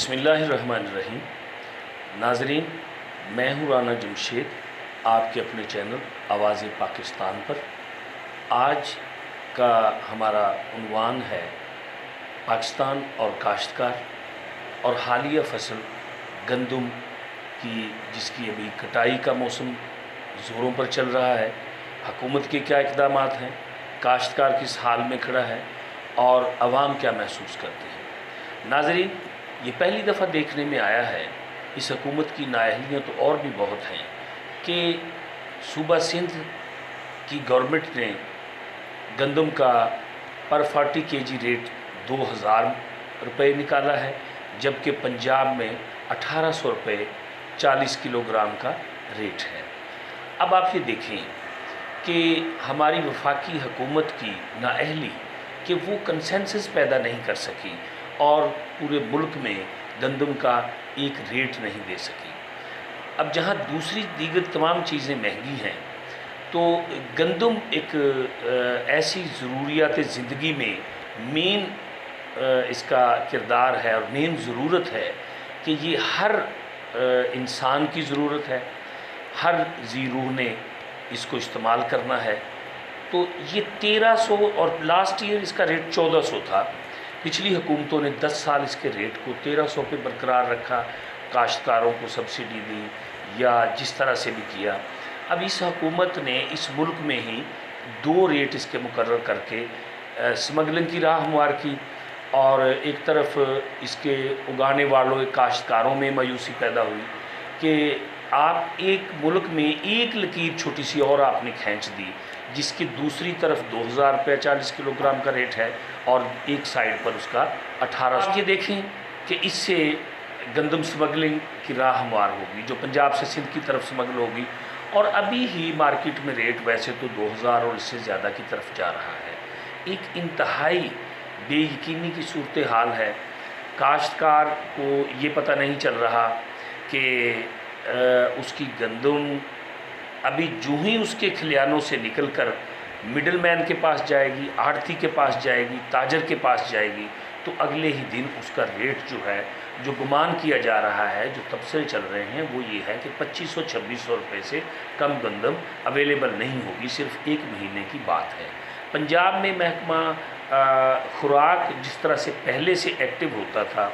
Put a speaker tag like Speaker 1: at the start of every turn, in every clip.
Speaker 1: बिस्मिल्लाहिर्रहमानिर्रहीम। नाज़रीन, मैं हूँ राना जमशेद, आपके अपने चैनल आवाज़ पाकिस्तान पर। आज का हमारा उन्वान है पाकिस्तान और काश्तकार और हालिया फसल गंदम की, जिसकी अभी कटाई का मौसम ज़ोरों पर चल रहा है। हुकूमत के क्या इक़दामात हैं, काश्तकार किस हाल में खड़ा है और अवाम क्या महसूस करते हैं। नाज़रीन, ये पहली दफ़ा देखने में आया है, इस हुकूमत की नाअहलियाँ तो और भी बहुत हैं, कि सूबा सिंध की गवर्नमेंट ने गंदम का पर 40 kg रेट 2000 रुपये निकाला है, जबकि पंजाब में 1800 रुपये 40 किलोग्राम का रेट है। अब आप ये देखें कि हमारी वफाकी हुकूमत की नाअहली कि वो कंसेंसस पैदा नहीं कर सकी और पूरे मुल्क में गंदम का एक रेट नहीं दे सकी। अब जहाँ दूसरी दीगर तमाम चीज़ें महंगी हैं, तो गंदम एक ऐसी ज़रूरियात ज़िंदगी में मेन इसका किरदार है और मेन ज़रूरत है कि ये हर इंसान की ज़रूरत है, हर ज़ी रूह ने इसको इस्तेमाल करना है। तो ये 1300 और लास्ट ईयर इसका रेट 1400 था। पिछली हुकूमतों ने 10 साल इसके रेट को 1300 पे बरकरार रखा, काश्तकारों को सब्सिडी दी या जिस तरह से भी किया। अब इस हुकूमत ने इस मुल्क में ही 2 रेट इसके मुकर्रर करके स्मगलिंग की राह हमवार की, और एक तरफ इसके उगाने वालों काश्तकारों में मायूसी पैदा हुई कि आप एक मुल्क में एक लकीर छोटी सी और आपने खींच दी, जिसकी दूसरी तरफ 2000 रुपये 40 किलोग्राम का रेट है और एक साइड पर उसका 1800। ये देखें कि इससे गंदम स्मगलिंग की राह हमवार होगी, जो पंजाब से सिंध की तरफ स्मगल होगी, और अभी ही मार्केट में रेट वैसे तो 2000 और इससे ज़्यादा की तरफ जा रहा है। एक इंतहाई बेयकीनी की सूरत हाल है। काश्तकार को ये पता नहीं चल रहा कि उसकी गंदम अभी जो ही उसके खलियानों से निकलकर मिडल मैन के पास जाएगी, आड़ती के पास जाएगी, ताजर के पास जाएगी, तो अगले ही दिन उसका रेट जो है, जो गुमान किया जा रहा है, जो तबसरे चल रहे हैं, वो ये है कि 2500-2600 रुपये से कम गंदम अवेलेबल नहीं होगी। सिर्फ एक महीने की बात है। पंजाब में महकमा खुराक जिस तरह से पहले से एक्टिव होता था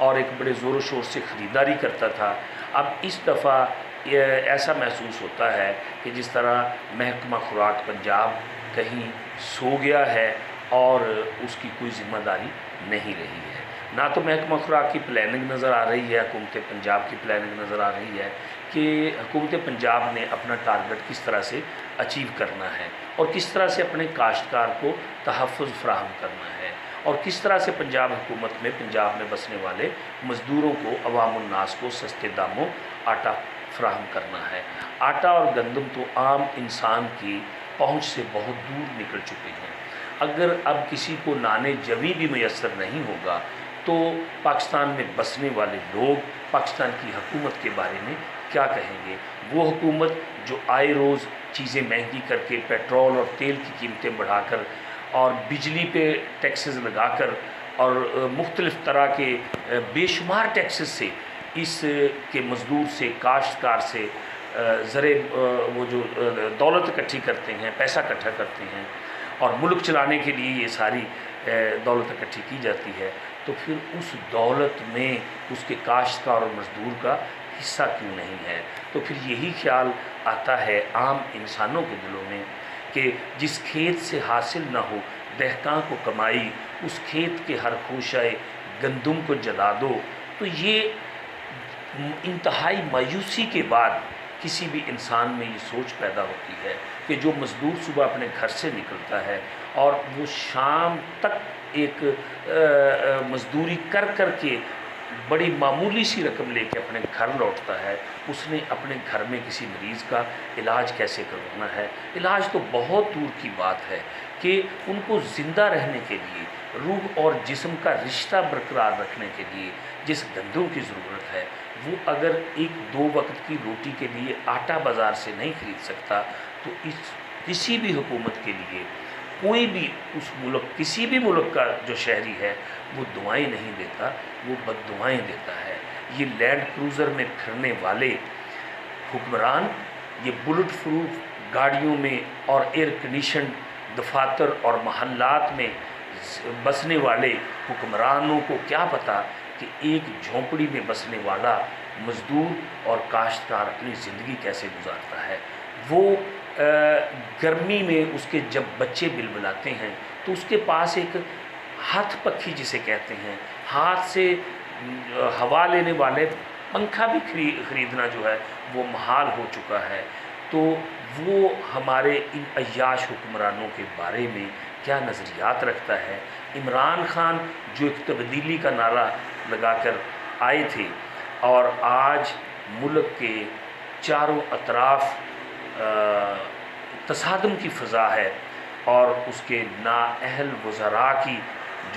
Speaker 1: और एक बड़े ज़ोर शोर से ख़रीदारी करता था, अब इस दफ़ा ऐसा महसूस होता है कि जिस तरह महकमा खुराक पंजाब कहीं सो गया है और उसकी कोई ज़िम्मेदारी नहीं रही है। ना तो महकमा खुराक की प्लानिंग नज़र आ रही है, हुकूमत पंजाब की प्लानिंग नज़र आ रही है कि हुकूमत पंजाब ने अपना टारगेट किस तरह से अचीव करना है और किस तरह से अपने काश्तकार को तहफ़्फ़ुज़ फ़राहम करना है, और किस तरह से पंजाब हुकूमत में पंजाब में बसने वाले मज़दूरों को, अवामुन नास को सस्ते दामों आटा फ़राहम करना है। आटा और गंदम तो आम इंसान की पहुँच से बहुत दूर निकल चुके हैं। अगर अब किसी को नाने जवी भी मैसर नहीं होगा, तो पाकिस्तान में बसने वाले लोग पाकिस्तान की हुकूमत के बारे में क्या कहेंगे। वो हुकूमत जो आए रोज़ चीज़ें महंगी करके, पेट्रोल और तेल की कीमतें बढ़ाकर और बिजली पे टैक्सेस लगाकर और मुख्तलिफ़ तरह के बेशुमार टैक्सेस से इस के मज़दूर से, काश्तकार से ज़रे वो जो दौलत इकट्ठी करते हैं, पैसा इकट्ठा करते हैं और मुल्क चलाने के लिए ये सारी दौलत इकट्ठी की जाती है, तो फिर उस दौलत में उसके काश्तकार और मज़दूर का हिस्सा क्यों नहीं है। तो फिर यही ख्याल आता है आम इंसानों के दिलों में कि जिस खेत से हासिल ना हो दहकां को कमाई, उस खेत के हर खोशाए गंदम को जला दो। तो ये इंतहाई मायूसी के बाद किसी भी इंसान में ये सोच पैदा होती है कि जो मज़दूर सुबह अपने घर से निकलता है और वो शाम तक एक मज़दूरी कर के बड़ी मामूली सी रकम लेके अपने घर लौटता है, उसने अपने घर में किसी मरीज़ का इलाज कैसे करवाना है। इलाज तो बहुत दूर की बात है कि उनको ज़िंदा रहने के लिए, रूह और जिस्म का रिश्ता बरकरार रखने के लिए जिस गंदम की ज़रूरत है, वो अगर 1-2 वक्त की रोटी के लिए आटा बाज़ार से नहीं ख़रीद सकता, तो इस किसी भी हुकूमत के लिए कोई भी उस मुल्क, किसी भी मुल्क का जो शहरी है, وہ دعائیں نہیں دیتا، وہ بددعائیں دیتا ہے۔ یہ لینڈ کروزر میں پھرنے والے حکمران، یہ بلٹ پروف گاڑیوں میں اور ایئر کنڈیشن دفاتر اور محلات میں بسنے والے حکمرانوں کو کیا پتہ کہ ایک جھونپڑی میں بسنے والا مزدور اور کاشتکار اپنی زندگی کیسے گزارتا ہے۔ وہ گرمی میں اس کے جب بچے بلبلاتے ہیں تو اس کے پاس ایک ہاتھ پکھی جسے کہتے ہیں، ہاتھ سے ہوا لینے والے پنکھا بھی خریدنا جو ہے وہ محال ہو چکا ہے۔ تو وہ ہمارے ان عیاش حکمرانوں کے بارے میں کیا نظریات رکھتا ہے؟ عمران خان جو ایک تبدیلی کا نعرہ لگا کر آئے تھے اور آج ملک کے چاروں اطراف تصادم کی فضا ہے اور اس کے نااہل وزراء کی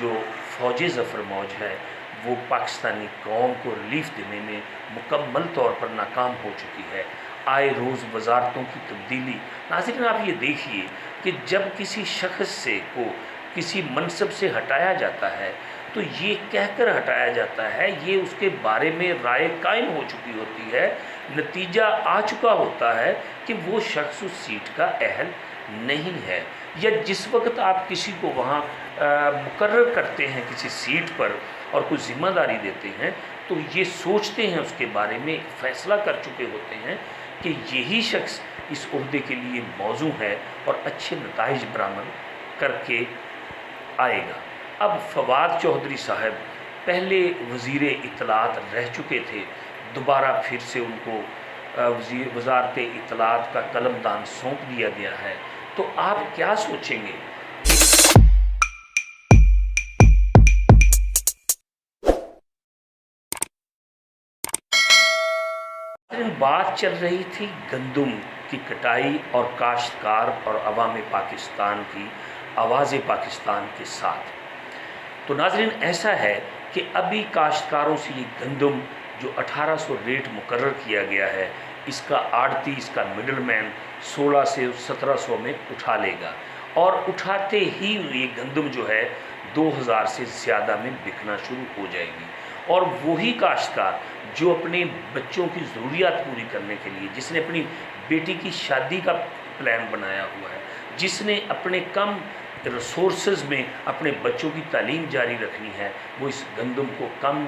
Speaker 1: جو فوج ظفر موج ہے وہ پاکستانی قوم کو ریلیف دینے میں مکمل طور پر ناکام ہو چکی ہے۔ آئے روز وزارتوں کی تبدیلی۔ ناظرین آپ یہ دیکھیے کہ جب کسی شخص سے کو کسی منصب سے ہٹایا جاتا ہے تو یہ کہہ کر ہٹایا جاتا ہے، یہ اس کے بارے میں رائے قائم ہو چکی ہوتی ہے، نتیجہ آ چکا ہوتا ہے کہ وہ شخص اس سیٹ کا اہل نہیں ہے۔ یا جس وقت آپ کسی کو وہاں مقرر کرتے ہیں کسی سیٹ پر اور کوئی ذمہ داری دیتے ہیں تو یہ سوچتے ہیں، اس کے بارے میں فیصلہ کر چکے ہوتے ہیں کہ یہی شخص اس عہدے کے لیے موزوں ہے اور اچھے نتائج برآمد کر کے آئے گا۔ اب فواد چودھری صاحب پہلے وزیر اطلاعات رہ چکے تھے، دوبارہ پھر سے ان کو وزارت اطلاعات کا قلم دان سونپ دیا گیا ہے، تو آپ کیا سوچیں گے؟ بات چل رہی تھی گندم کی کٹائی اور کاشتکار اور عوام پاکستان کی آواز پاکستان کے ساتھ۔ تو ناظرین ایسا ہے کہ ابھی کاشتکاروں سے یہ گندم جو 1800 ریٹ مقرر کیا گیا ہے، اس کا آڑتی، اس کا مڈل مین 16 سے 1700 میں اٹھا لے گا، اور اٹھاتے ہی یہ گندم جو ہے 2000 سے زیادہ میں بکنا شروع ہو جائے گی۔ اور وہی کاشتکار جو اپنے بچوں کی ضروریات پوری کرنے کے لیے، جس نے اپنی بیٹی کی شادی کا پلان بنایا ہوا ہے، جس نے اپنے کم ریسورسز میں اپنے بچوں کی تعلیم جاری رکھنی ہے، وہ اس گندم کو کم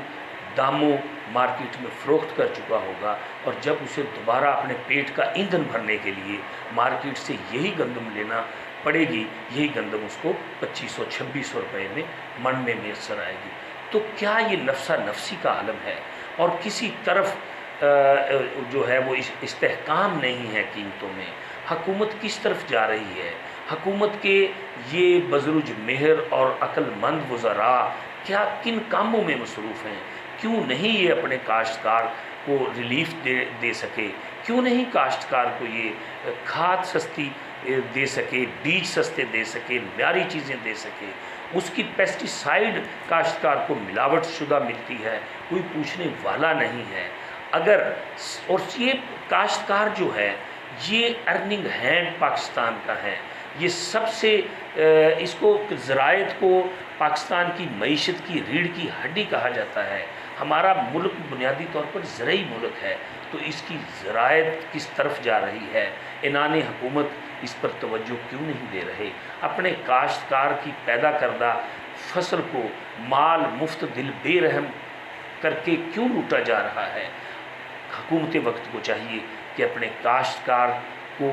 Speaker 1: داموں مارکیٹ میں فروخت کر چکا ہوگا، اور جب اسے دوبارہ اپنے پیٹ کا ایندھن بھرنے کے لیے مارکیٹ سے یہی گندم لینا پڑے گی، یہی گندم اس کو 2500-2600 روپے میں من میں میسر آئے گی۔ تو کیا یہ نفسا نفسی کا عالم ہے؟ اور کسی طرف جو ہے وہ استحکام نہیں ہے قیمتوں میں۔ حکومت کس طرف جا رہی ہے؟ حکومت کے یہ بزرگ مہر اور عقل مند وزراء کیا کن کاموں میں مصروف ہیں؟ کیوں نہیں یہ اپنے کاشتکار کو ریلیف دے سکے؟ کیوں نہیں کاشتکار کو یہ کھاد سستی دے سکے، بیج سستے دے سکے، معیاری چیزیں دے سکے؟ اس کی پیسٹیسائیڈ کاشتکار کو ملاوٹ شدہ ملتی ہے، کوئی پوچھنے والا نہیں ہے۔ اگر اور یہ کاشتکار جو ہے یہ ارننگ ہینڈ پاکستان کا ہے، یہ سب سے اس کو زراعت کو پاکستان کی معیشت کی ریڑھ کی ہڈی کہا جاتا ہے۔ ہمارا ملک بنیادی طور پر زرعی ملک ہے، تو اس کی زراعت کس طرف جا رہی ہے؟ عنان حکومت اس پر توجہ کیوں نہیں دے رہے؟ اپنے کاشتکار کی پیدا کردہ فصل کو مال مفت دل بے رحم کر کے کیوں لوٹا جا رہا ہے؟ حکومت وقت کو چاہیے کہ اپنے کاشتکار کو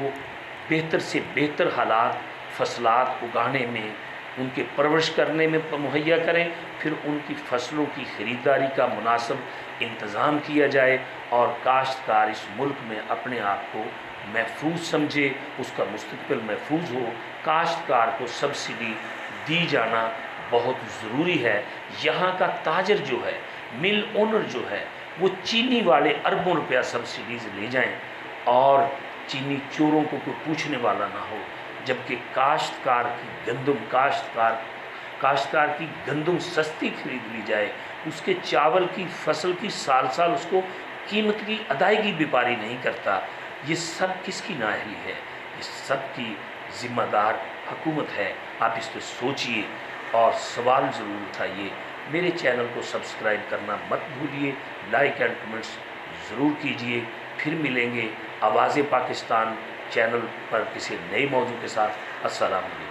Speaker 1: بہتر سے بہتر حالات فصلات اگانے میں، ان کے پرورش کرنے میں مہیا کریں، پھر ان کی فصلوں کی خریداری کا مناسب انتظام کیا جائے، اور کاشتکار اس ملک میں اپنے آپ کو محفوظ سمجھے، اس کا مستقبل محفوظ ہو۔ کاشتکار کو سبسڈی دی جانا بہت ضروری ہے۔ یہاں کا تاجر جو ہے، مل اونر جو ہے، وہ چینی والے اربوں روپیہ سبسڈیز لے جائیں اور چینی چوروں کو کوئی پوچھنے والا نہ ہو، جبکہ کاشتکار کی گندم سستی خرید لی جائے، اس کے چاول کی فصل کی سال سال اس کو قیمت کی ادائیگی بیپاری نہیں کرتا۔ یہ سب کس کی نااہلی ہے؟ یہ سب کی ذمہ دار حکومت ہے۔ آپ اس پہ سوچئے اور سوال ضرور اٹھائیے میرے چینل کو سبسکرائب کرنا مت بھولیے، لائک اینڈ کمنٹس ضرور کیجیے۔ پھر ملیں گے آواز پاکستان چینل پر کسی نئے موضوع کے ساتھ۔ السلام علیکم۔